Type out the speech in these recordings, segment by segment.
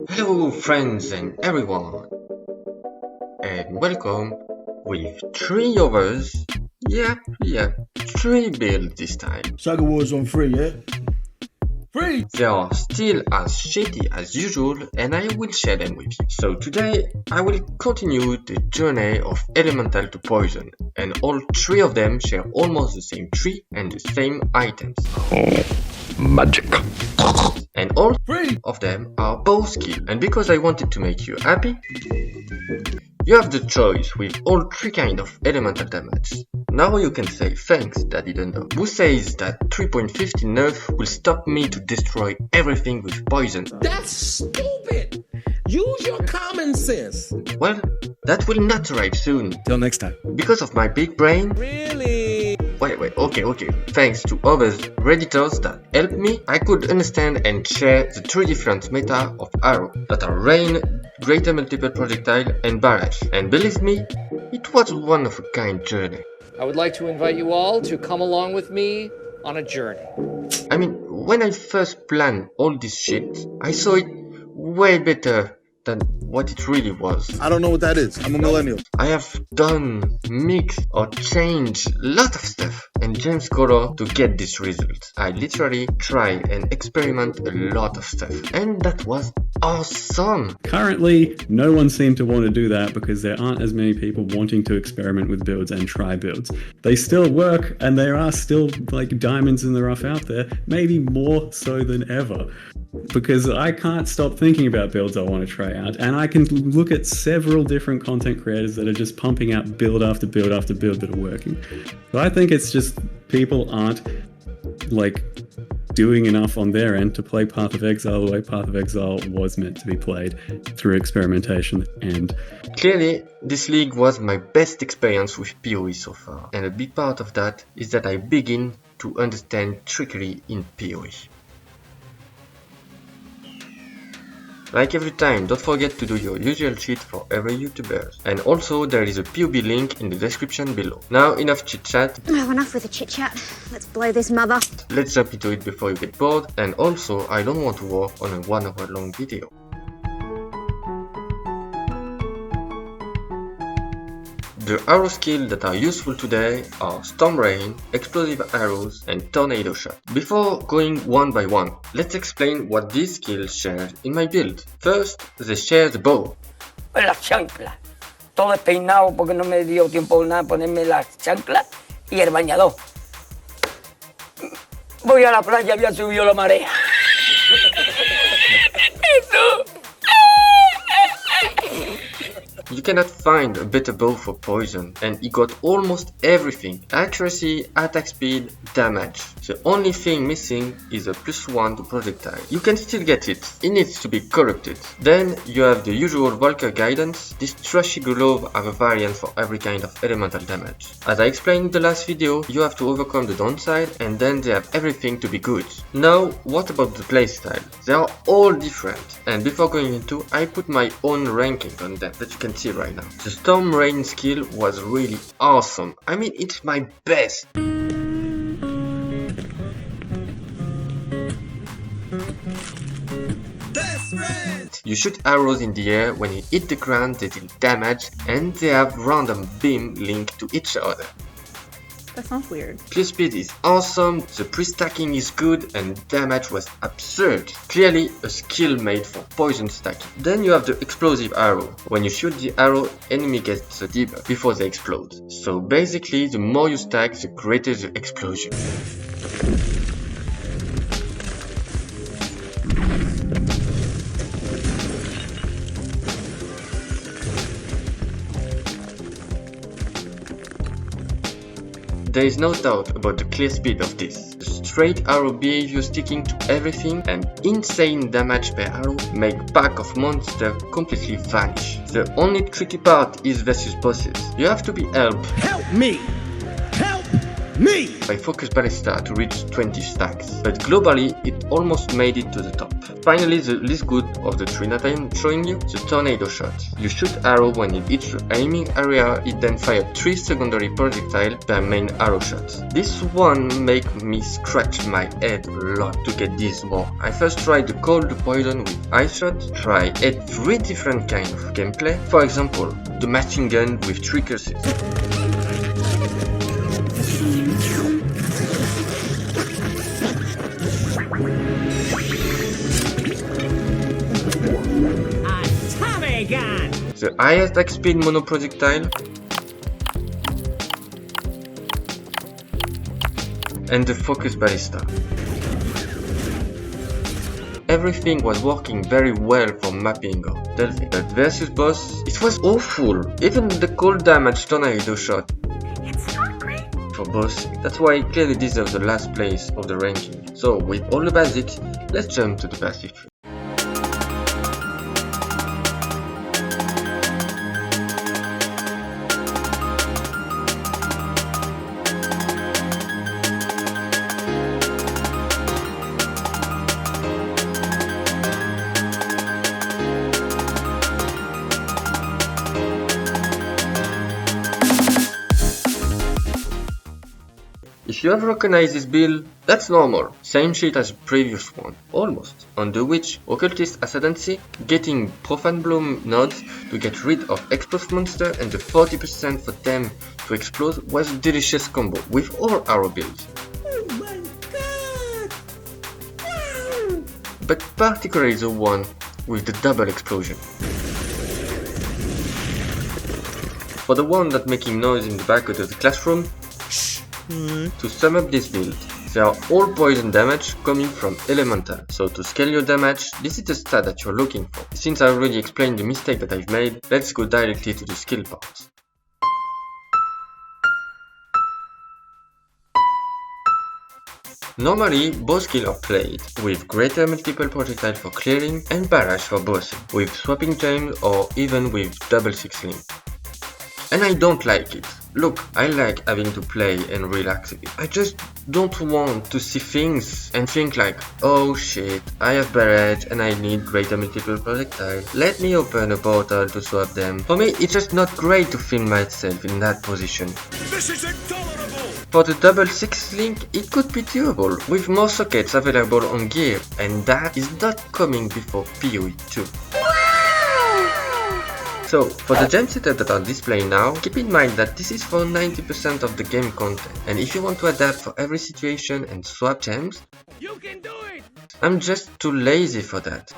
Hello friends and everyone, and welcome with 3 others. Yep, 3 builds this time. Saga Wars on free, yeah? Free! They are still as shitty as usual and I will share them with you. So today I will continue the journey of elemental to poison, and all 3 of them share almost the same tree and the same items. Magic. And all 3 of them are bow skill, and because I wanted to make you happy, you have the choice with all 3 kind of elemental damage. Now you can say thanks that I didn't know. Who says that 3.50 nerf will stop me to destroy everything with poison? That's stupid! Use your common sense! Well, that will not arrive soon. Till next time. Because of my big brain. Really? Wait, okay. Thanks to others Redditors that helped me, I could understand and share the 3 different meta of arrow that are rain, greater multiple projectile and barrage. And believe me, it was a one of a kind journey. I would like to invite you all to come along with me on a journey. I mean, when I first planned all this shit, I saw it way better than what it really was. I don't know what that is. I'm a millennial. I have done, mixed or changed a lot of stuff and changed color to get this result. I literally try and experiment a lot of stuff, and that was awesome. Currently, no one seemed to want to do that because there aren't as many people wanting to experiment with builds and try builds. They still work, and there are still like diamonds in the rough out there, maybe more so than ever. Because I can't stop thinking about builds I want to try out, and I can look at several different content creators that are just pumping out build after build after build that are working. So I think it's just people aren't like doing enough on their end to play Path of Exile the way Path of Exile was meant to be played, through experimentation. And clearly, this league was my best experience with PoE so far, and a big part of that is that I begin to understand trickery in PoE. Like every time, don't forget to do your usual cheat for every YouTuber. And also there is a POB link in the description below. Now enough chit chat. Oh, enough with the chit chat. Let's blow this mother. Let's jump into it before you get bored. And also I don't want to work on a 1 hour long video. The arrow skills that are useful today are Storm Rain, Explosive Arrows and Tornado Shot. Before going one by one, let's explain what these skills share in my build. First, they share the bow. La chancla. Todo despeinado porque no me dio tiempo nada ponerme la chancla y el bañador. Voy a la playa, había subido la marea. You cannot find a better bow for poison, and it got almost everything: accuracy, attack speed, damage. The only thing missing is a +1 to projectile. You can still get it, it needs to be corrupted. Then you have the usual Volker guidance. This trashy glove have a variant for every kind of elemental damage. As I explained in the last video, you have to overcome the downside and then they have everything to be good. Now, what about the playstyle? They are all different, and before going into, I put my own ranking on them that you can see right now. The Storm Rain skill was really awesome. I mean, it's my best. You shoot arrows in the air. When you hit the ground they deal damage, and they have random beam linked to each other. That sounds weird. Plus speed is awesome, the pre-stacking is good, and damage was absurd. Clearly a skill made for poison stacking. Then you have the explosive arrow. When you shoot the arrow, enemy gets the debuff before they explode. So basically, the more you stack, the greater the explosion. There is no doubt about the clear speed of this. The straight arrow behavior sticking to everything and insane damage per arrow make pack of monsters completely vanish. The only tricky part is versus bosses. You have to be helped. Help me! Help Me! I focused Ballista to reach 20 stacks, but globally it almost made it to the top. Finally, the least good of the three that I am showing you, the tornado shot. You shoot arrow when it hits the aiming area, it then fires 3 secondary projectiles per main arrow shot. This one make me scratch my head a lot to get this more. I first tried the cold poison with ice shot, try 3 different kind of gameplay, for example, the machine gun with 3 curses. The highest attack speed mono projectile, and the focus ballista. Everything was working very well for mapping or stealthing, but versus boss, it was awful. Even the cold damage tornado shot. It's not great for boss. That's why it clearly deserves the last place of the ranking. So with all the basics, let's jump to the passive. If you have recognized this build, that's normal, same shit as the previous one, almost. On the Witch, Occultist Ascendancy, getting Profane Bloom nodes to get rid of Explode Monster and the 40% for them to explode was a delicious combo with all our builds. Oh my god! Wow! But particularly the one with the double explosion. For the one that making noise in the back of the classroom, to sum up this build, they are all poison damage coming from elemental, so to scale your damage, this is the stat that you're looking for. Since I already explained the mistake that I've made, let's go directly to the skill part. Normally, both skills are played, with greater multiple projectile for clearing and barrage for bossing, with swapping gems or even with double 6 link. And I don't like it. Look, I like having to play and relax a bit. I just don't want to see things and think like, oh shit, I have barrage and I need greater multiple projectile. Let me open a portal to swap them. For me, it's just not great to feel myself in that position. This is intolerable! For the double 6 link, it could be doable, with more sockets available on gear, and that is not coming before PoE 2. So, for the gem setup that are displayed now, keep in mind that this is for 90% of the game content, and if you want to adapt for every situation and swap gems, You can do it! I'm just too lazy for that.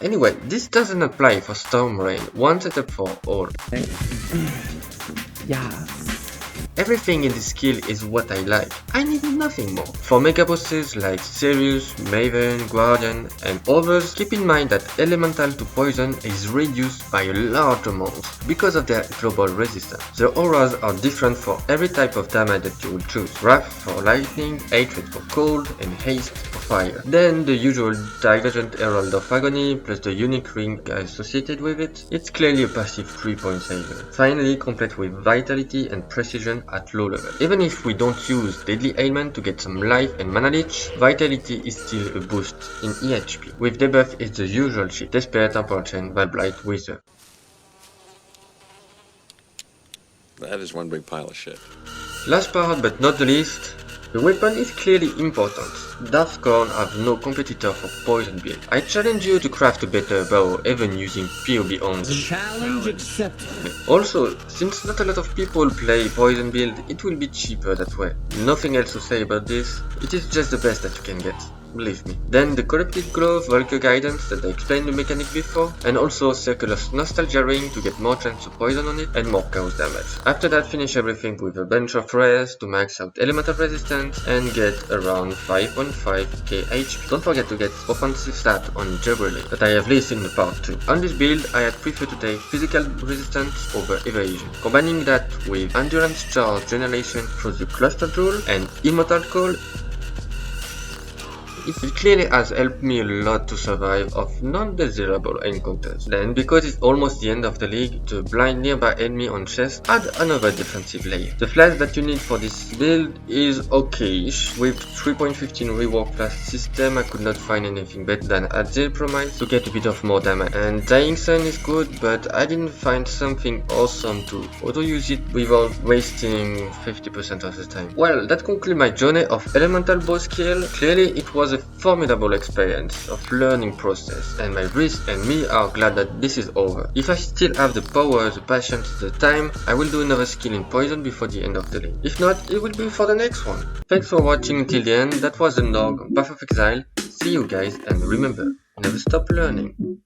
Anyway, this doesn't apply for Storm Rain, one setup for all. Everything in this skill is what I like. I need nothing more. For mega bosses like Sirius, Maven, Guardian and others, keep in mind that elemental to poison is reduced by a large amount because of their global resistance. The auras are different for every type of damage that you will choose. Wrath for lightning, Hatred for cold and Haste for fire. Then the usual Divergent Herald of Agony plus the unique ring associated with it. It's clearly a passive 3-point saver. Finally, complete with Vitality and Precision at low level. Even if we don't use Deadly Ailment to get some life and mana leech, Vitality is still a boost in EHP. With debuff it's the usual shit, Despair, Temporal Chain, Blight, Wither. That is one big pile of shit. Last part but not the least, the weapon is clearly important. Darkscorn have no competitor for poison build. I challenge you to craft a better bow even using PoB only. Challenge accepted. Also, since not a lot of people play poison build, it will be cheaper that way. Nothing else to say about this, it is just the best that you can get. Believe me. Then the Corrupted Glove, Vulgar Guidance that I explained the mechanic before, and also Circular Nostalgia Ring to get more chance to poison on it and more chaos damage. After that, finish everything with a bunch of rares to max out elemental resistance and get around 5.5k HP. Don't forget to get offensive stat on Jubilee that I have listed in the part 2. On this build, I had preferred to take physical resistance over evasion, combining that with endurance charge generation through the cluster tool and immortal call. it clearly has helped me a lot to survive of non-desirable encounters. Then, because it's almost the end of the league, the blind nearby enemy on chest add another defensive layer. The flash that you need for this build is okayish. With 3.15 rework flash system, I could not find anything better than Azil Promise to get a bit of more damage. And Dying Sun is good, but I didn't find something awesome to auto-use it without wasting 50% of the time. Well, that concludes my journey of elemental bow skill. Clearly, it was a formidable experience of learning process, and my wrist and me are glad that this is over. If I still have the power, the patience, the time, I will do another skill in poison before the end of the league. If not, it will be for the next one. Thanks for watching until the end. That was the Nog on Path of Exile. See you guys, and remember, never stop learning.